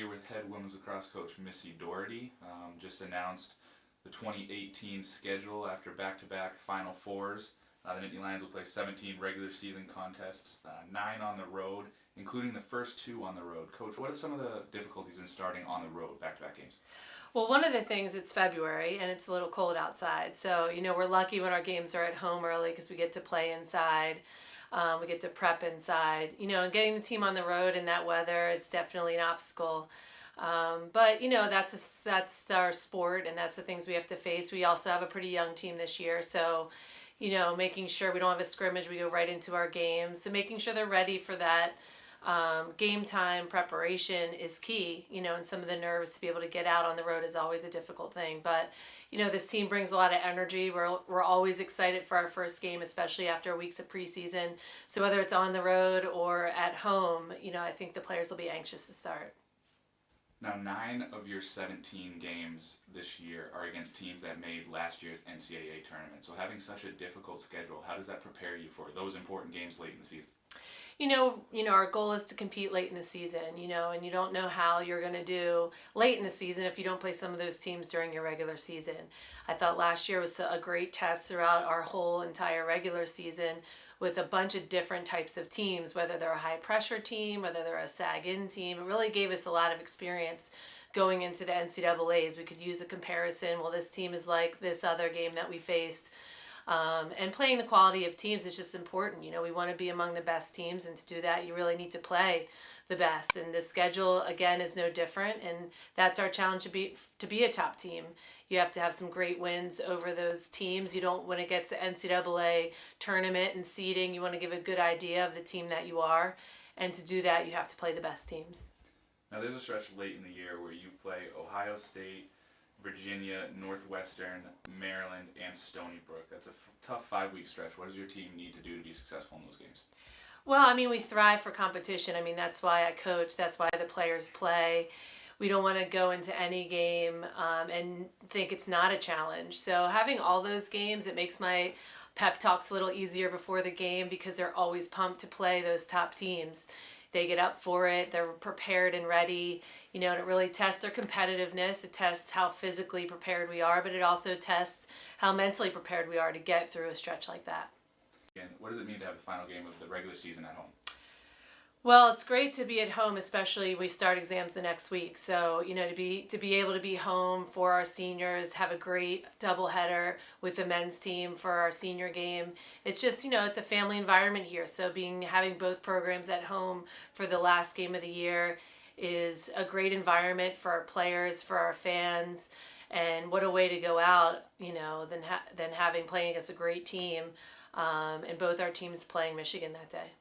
here with head women's lacrosse coach Missy Doherty. Just announced the 2018 schedule after back-to-back Final Fours. The Nittany Lions will play 17 regular season contests, 9 on the road, including the first 2 on the road. Coach, what are some of the difficulties in starting on the road back-to-back games? Well, one of the things, it's February and it's a little cold outside. So, we're lucky when our games are at home early because we get to play inside. We get to prep inside. And getting the team on the road in that weather, it's definitely an obstacle. But that's our sport, and that's the things we have to face. We also have a pretty young team this year, so making sure we don't have a scrimmage, we go right into our games. So making sure they're ready for that game time preparation is key. And some of the nerves to be able to get out on the road is always a difficult thing. But this team brings a lot of energy. We're always excited for our first game, especially after weeks of preseason. So whether it's on the road or at home, I think the players will be anxious to start. Now, 9 of your 17 games this year are against teams that made last year's NCAA tournament. So having such a difficult schedule, how does that prepare you for those important games late in the season? Our goal is to compete late in the season, and you don't know how you're going to do late in the season if you don't play some of those teams during your regular season. I thought last year was a great test throughout our whole entire regular season with a bunch of different types of teams, whether they're a high pressure team, whether they're a sag-in team. It really gave us a lot of experience going into the NCAAs. We could use a comparison. Well, this team is like this other game that we faced. And playing the quality of teams is just important. We want to be among the best teams, and to do that, you really need to play the best. And the schedule, again, is no different, and that's our challenge to be a top team. You have to have some great wins over those teams. You don't, when it gets to NCAA tournament and seeding, you want to give a good idea of the team that you are, and to do that, you have to play the best teams. Now, there's a stretch late in the year where you play Ohio State, Virginia, Northwestern, Maryland, and Stony Brook. That's a tough 5-week stretch. What does your team need to do to be successful in those games? Well, we thrive for competition. That's why I coach. That's why the players play. We don't want to go into any game and think it's not a challenge. So having all those games, it makes my pep talks a little easier before the game because they're always pumped to play those top teams. They get up for it. They're prepared and ready. And it really tests their competitiveness. It tests how physically prepared we are, but it also tests how mentally prepared we are to get through a stretch like that. And what does it mean to have the final game of the regular season at home? Well, it's great to be at home, especially we start exams the next week. So, to be able to be home for our seniors, have a great doubleheader with the men's team for our senior game. It's just, it's a family environment here. So having both programs at home for the last game of the year is a great environment for our players, for our fans. And what a way to go out, than playing against a great team. And both our teams playing Michigan that day.